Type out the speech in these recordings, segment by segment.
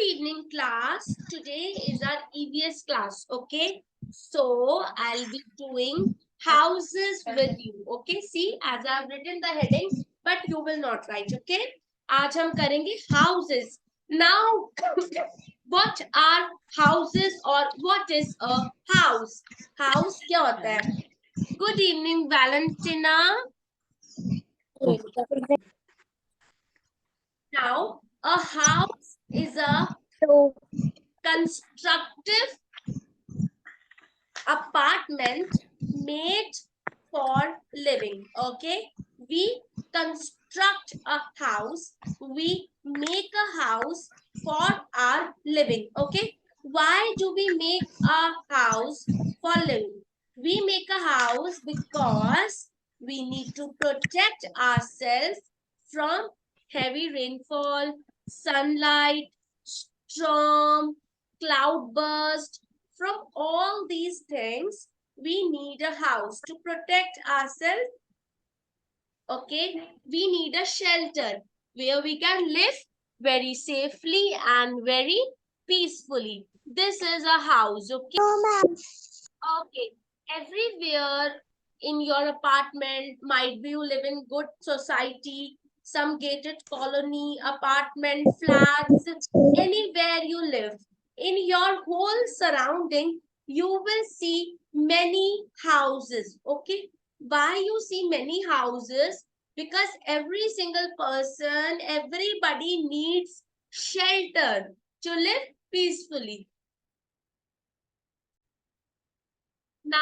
evening, class. Today is our EVS class. Okay, so I'll be doing houses with you. Okay, see, as I've written the heading, but you will not write. Okay, आज हम करेंगे houses. Now, what are houses or what is a house? House क्या होता है? Good evening, Valentina. Now, a house is a constructive apartment made for living. Okay, we construct a house, we make a house for our living. Okay, why do we make a house for living? We make a house because we need to protect ourselves from heavy rainfall, sunlight, storm, cloudburst. From all these things, we need a house to protect ourselves. Okay, we need a shelter where we can live very safely and very peacefully. This is a house. Okay. Okay. Everywhere in your apartment, might be you live in good society, some gated colony, apartment, flats, anywhere you live, in your whole surrounding, you will see many houses. Okay. Why you see many houses? Because every single person, everybody needs shelter to live peacefully. Now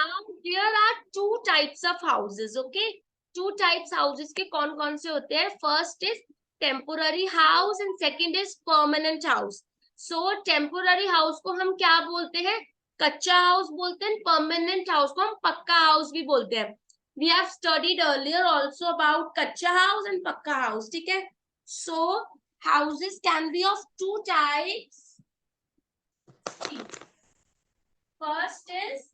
there are two types of houses. Okay, two types houses के कौन से होते हैं? First is temporary house and second is permanent house. So temporary house को हम क्या बोलते हैं? कच्चा हाउस बोलते हैं. परमानेंट हाउस को हम पक्का हाउस भी बोलते हैं. We have studied earlier also about कच्चा house and पक्का house. ठीक है? So houses can be of two types. First is,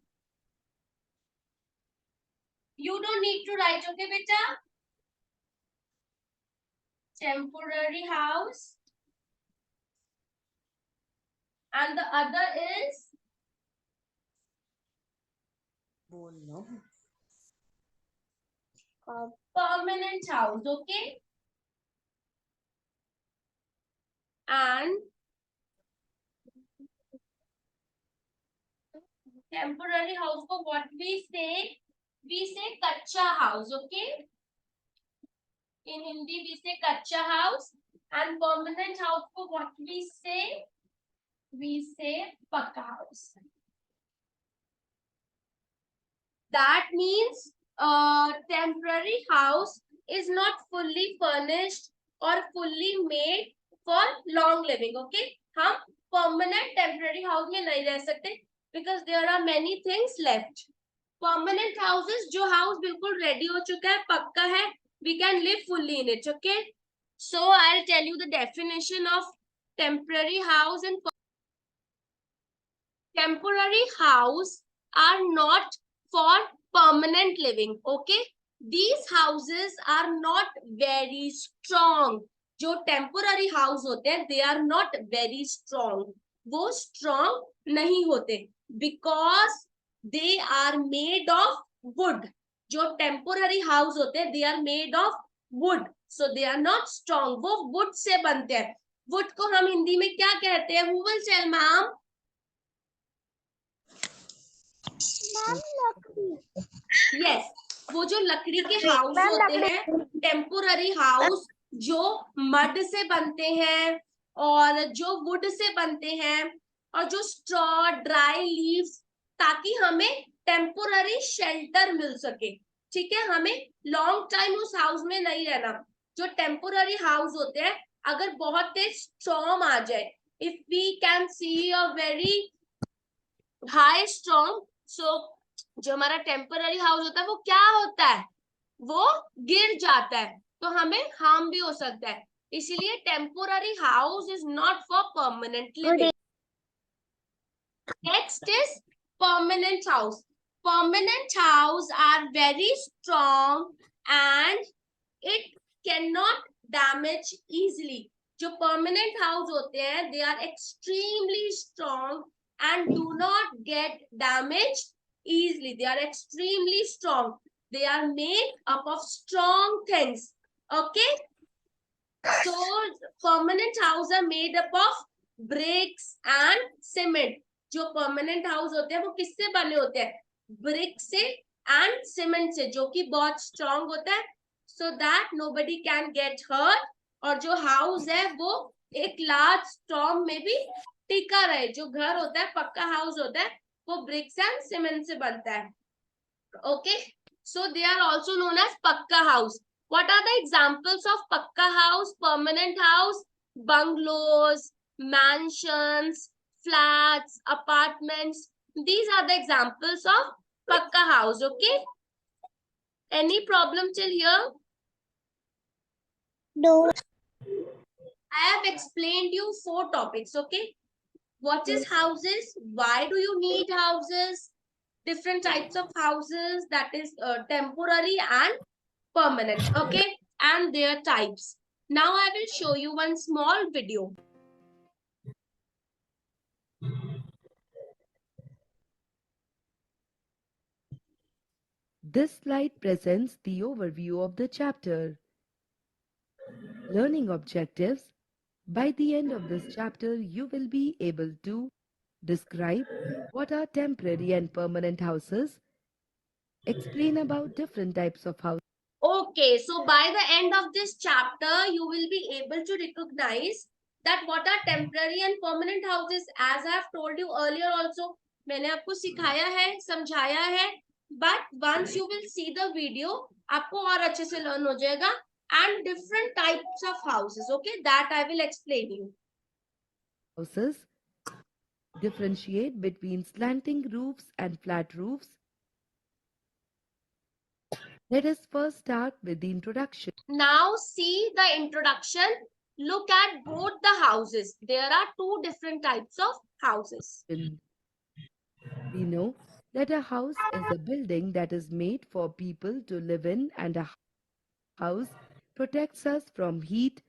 you don't need to write, okay, beta? Temporary house. And the other is permanent house, okay? And temporary house ko what we say? We say kacha house, okay? In Hindi we say kacha house. And permanent house ko what we say? We say pakka house. That means temporary house is not fully furnished or fully made for long living. Okay, हम permanent temporary house में नहीं रह सकते because there are many things left. Permanent houses, जो house बिल्कुल ready हो चुका है, पक्का है, we can live fully in it. Okay, so I'll tell you the definition of temporary house. And temporary house are not for permanent living. Okay, these houses are not very strong. जो temporary house होते हैं, they are not very strong. वो strong नहीं होते because they are made of wood. जो temporary house होते हैं, they are made of wood, so they are not strong. वो wood से बनते हैं. wood को हम हिंदी में क्या कहते हैं? Who will tell, ma'am? Yes, वो जो लकड़ी के हाउस होते हैं, टेम्पोररी हाउस, जो मड से बनते हैं और जो वुड से बनते हैं और जो स्ट्रॉ, ड्राई लीव्स, ताकि हमें टेम्पोररी शेल्टर मिल सके. ठीक है, हमें लॉन्ग टाइम उस हाउस में नहीं रहना. जो टेम्पोररी हाउस होते हैं, अगर बहुत तेज स्टॉर्म आ जाए, if we can see a very high storm, so जो हमारा टेम्पररी हाउस होता है वो क्या होता है? वो गिर जाता है, तो हमें हार्म भी हो सकता है. इसीलिए temporary house is not for permanent living. Next is permanent house. Permanent house are very strong and it cannot damage easily. जो permanent house होते हैं, they are extremely strong and do not get damaged easily. They are extremely strong. They are made up of strong things. Okay. So permanent house are made up of bricks and cement. जो permanent house होते हैं वो किससे बने होते हैं? Brick से and cement से, जो कि बहुत strong होता है, so that nobody can get hurt. और जो house है वो एक large storm में भी टिका रहे. जो घर होता है, पक्का house होता है, वो bricks and cement से बनता है. Okay, so they are also known as pakka house. What are the examples of pakka house, permanent house? Bungalows, mansions, flats, apartments. These are the examples of pakka house. Okay. Any problem till here? No. I have explained you 4 topics. Okay. What is houses? Why do you need houses? Different types of houses, that is temporary and permanent. Okay, and their types. Now I will show you one small video. This slide presents the overview of the chapter. Learning objectives. By the end of this chapter, you will be able to describe what are temporary and permanent houses, explain about different types of houses. Okay, so by the end of this chapter, you will be able to recognize that what are temporary and permanent houses. As I have told you earlier also, मैंने आपको सिखाया है, समझाया है, but once you will see the video, आपको और अच्छे से learn हो जाएगा. And different types of houses, okay, that I will explain you. Houses differentiate between slanting roofs and flat roofs. Let us first start with the introduction. Now see the introduction. Look at both the houses. There are 2 different types of houses. We know that a house is a building that is made for people to live in, and a house protects us from heat.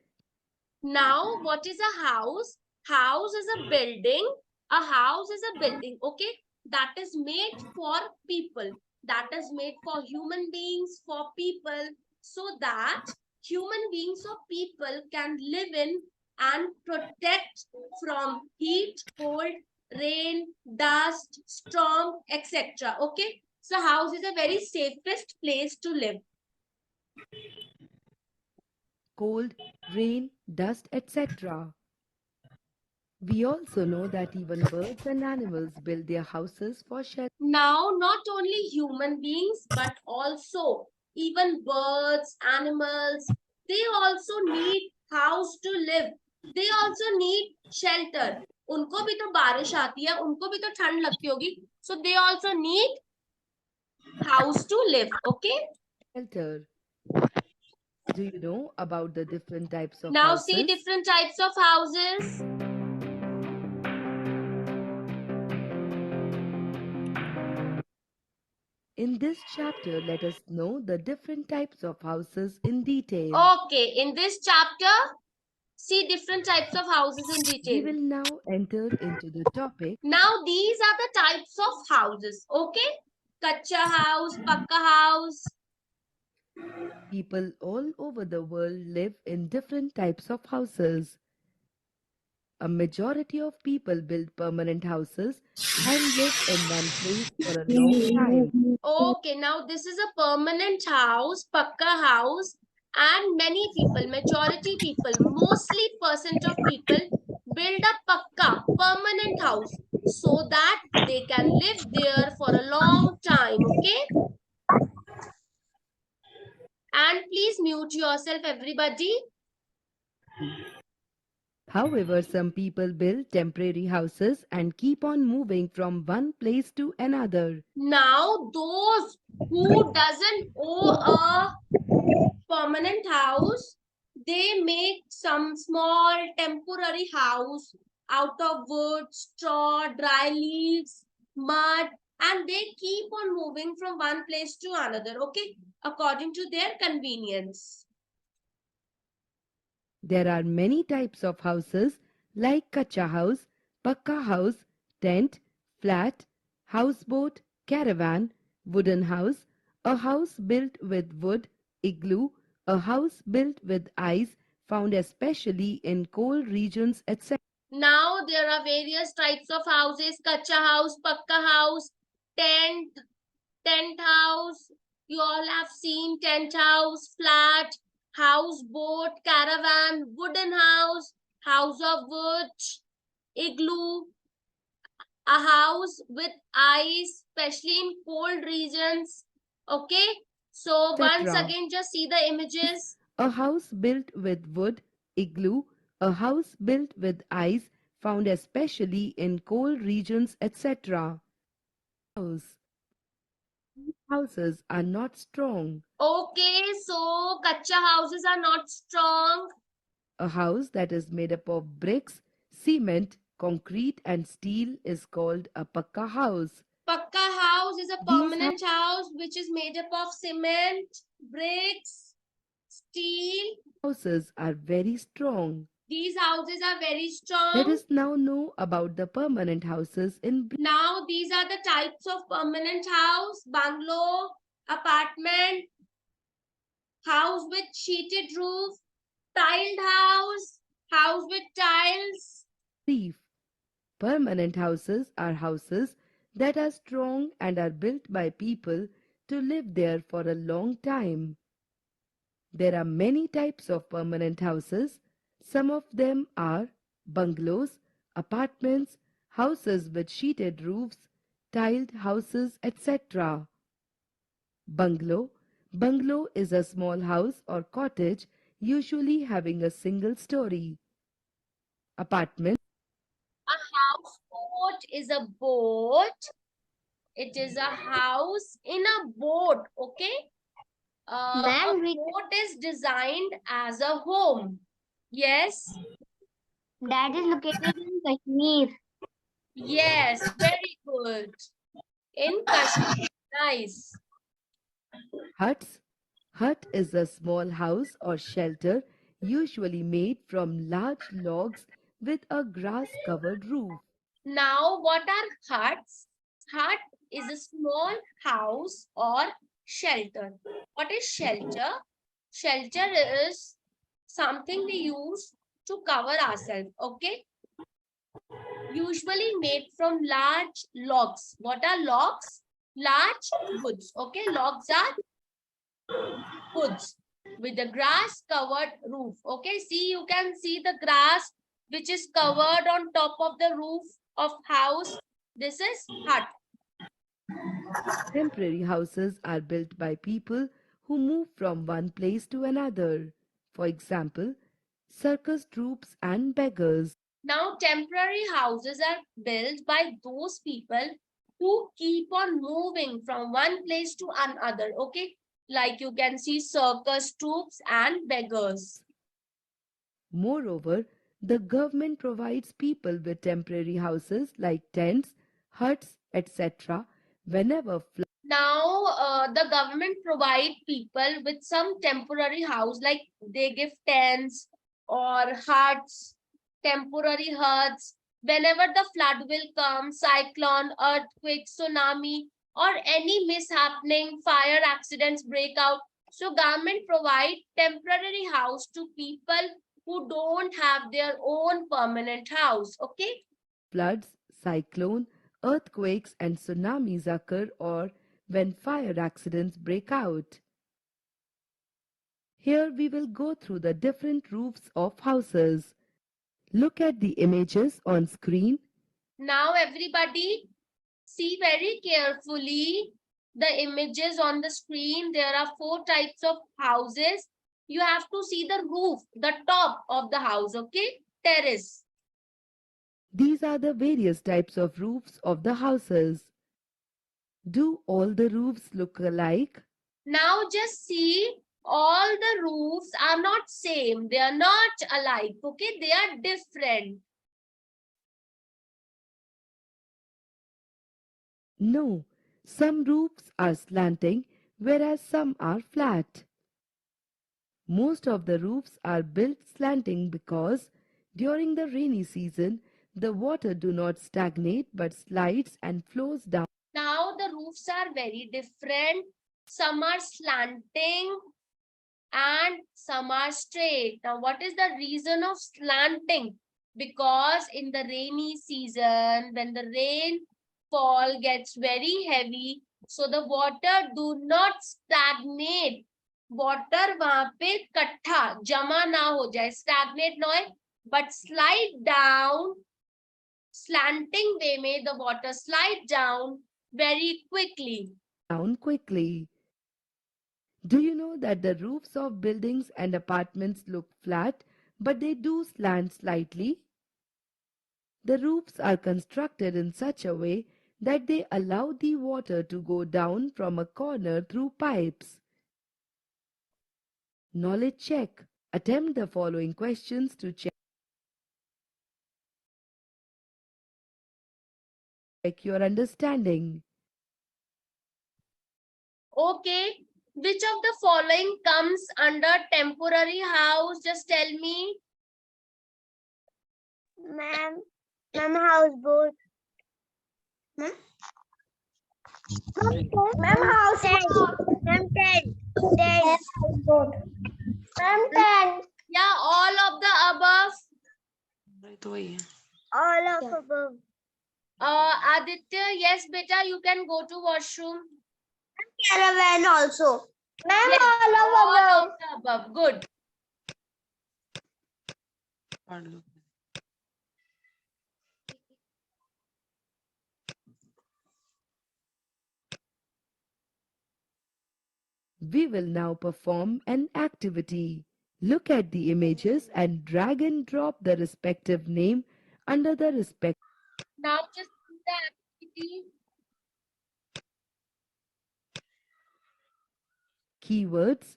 Now, what is a house? House is a building. A house is a building, okay, that is made for people. That is made for human beings, for people, so that human beings or people can live in and protect from heat, cold, rain, dust, storm, etc. Okay, so house is a very safest place to live. Cold, rain, dust, etc. We also know that even birds and animals build their houses for shelter. Now, not only human beings, but also even birds, animals, they also need house to live. They also need shelter. उनको भी तो बारिश आती है, उनको भी तो ठंड लगती होगी. So they also need house to live. Okay. Shelter. Do you know about the different types of Now houses? see different types of houses. In this chapter, let us know the different types of houses in detail. Okay, in this chapter, see different types of houses in We detail. will now enter into the topic. Now these are the types of houses. Okay, kacha house, pakka house. People all over the world live in different types of houses. A majority of people build permanent houses and live in one place for a long time. Okay, now this is a permanent house, pakka house, and many people, majority people, mostly percent of people build a pakka permanent house so that they can live there for a long time. Okay, and please mute yourself, everybody. However, some people build temporary houses and keep on moving from one place to another. Now those who doesn't own a permanent house, they make some small temporary house out of wood, straw, dry leaves, mud, and they keep on moving from one place to another, okay, according to their convenience. There are many types of houses like kacha house, pakka house, tent, flat, houseboat, caravan, wooden house, a house built with wood, igloo, a house built with ice found especially in cold regions, etc. Now there are various types of houses: kacha house, pakka house, tent, tent house. You all have seen tent house, flat, houseboat, caravan, wooden house, house of wood, igloo, a house with ice, especially in cold regions. Okay. So once again, just see the images. A house built with wood, igloo, a house built with ice found especially in cold regions, etc. House. Houses are not strong. Okay, so kacha houses are not strong. A house that is made up of bricks, cement, concrete and steel is called a pakka house. Pakka house is a These permanent house which is made up of cement, bricks, steel. houses are very strong. These houses are very strong. Let us now know about the permanent houses in brief. Now these are the types of permanent house: bungalow, apartment, house with sheeted roof, tiled house, house with tiles. Permanent houses are houses that are strong and are built by people to live there for a long time. There are many types of permanent houses. Some of them are bungalows, apartments, houses with sheeted roofs, tiled houses, etc. Bungalow. Bungalow is a small house or cottage, usually having a single story. Apartment. A houseboat is a boat. It is a house in a boat. Okay. A Ma'am, boat is designed as a home. Yes. that is located in Kashmir. Yes. Very good. In Kashmir. Nice. Huts. Hut is a small house or shelter usually made from large logs with a grass-covered roof. Now, what are huts? Hut is a small house or shelter. What is shelter? Shelter is something we use to cover ourselves. Okay. Usually made from large logs. What are logs? Large woods. Okay. Logs are woods with a grass covered roof. Okay. See, you can see the grass which is covered on top of the roof of house. This is hut. Temporary houses are built by people who move from one place to another. For example, circus troops and beggars. Now, temporary houses are built by those people who keep on moving from one place to another. Okay. Like you can see circus troops and beggars. Moreover, the government provides people with temporary houses like tents, huts, etc. whenever Now, the government provide people with some temporary house, like they give tents or huts, temporary huts. Whenever the flood will come, cyclone, earthquake, tsunami, or any mishappening, fire accidents break out. So government provide temporary house to people who don't have their own permanent house. Okay. floods, cyclone, earthquakes and tsunamis occur or when fire accidents break out. Here we will go through the different roofs of houses. Look at the images on screen. Now everybody see very carefully the images on the screen. There are 4 types of houses. You have to see the roof, the top of the house, okay? Terrace. These are the various types of roofs of the houses. Do all the roofs look alike? Now just see, all the roofs are not same. They are not alike, okay? They are different. No, some roofs are slanting whereas some are flat. Most of the roofs are built slanting because during the rainy season the water do not stagnate but slides and flows down. Now the roofs are very different. Some are slanting and some are straight. Now, what is the reason of slanting? Because in the rainy season, when the rainfall gets very heavy, so the water do not stagnate. Water वहां पे इकट्ठा जमा ना हो जाए, stagnate ना हो, but slide down. Slanting way में the water slide down very quickly. Do you know that the roofs of buildings and apartments look flat, but they do slant slightly? The roofs are constructed in such a way that they allow the water to go down from a corner through pipes. Knowledge check. Attempt the following questions to check your understanding. Okay, which of the following comes under temporary house? Just tell me. Ma'am, houseboat. Ma'am, houseboat. Ma'am, tent. Houseboat. Ma'am, tent. Yeah, all of the above. All of above. Aditya, yes, beta, you can go to washroom. Caravan also. Ma'am, Yes, all of all above. of the above. Good. We will now perform an activity. Look at the images and drag and drop the respective name under the respective Now just do the activity. keywords.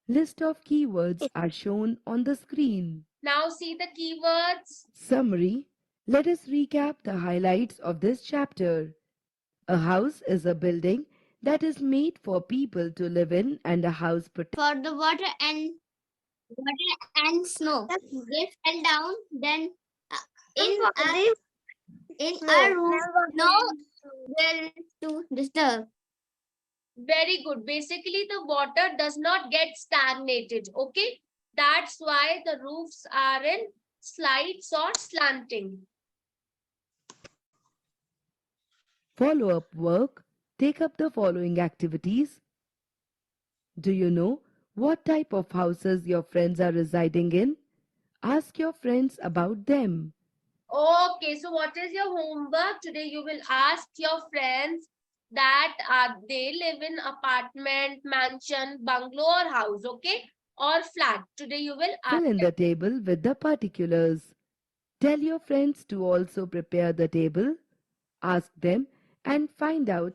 List of keywords are shown on the screen. Now see the keywords. Summary. Let us recap the highlights of this chapter. A house is a building that is made for people to live in and a house protects For the water and snow. They fell down. Then in a room, no will to disturb. Very good. Basically, the water does not get stagnated. Okay. That's why the roofs are in slides or slanting. follow-up work. Take up the following activities. Do you know what type of houses your friends are residing in? Ask your friends about them. Okay, so what is your homework? Today you will ask your friends that they live in apartment, mansion, bungalow or house, okay? Or flat. Today you will ask Fill in them. the table with the particulars. Tell your friends to also prepare the table. Ask them and find out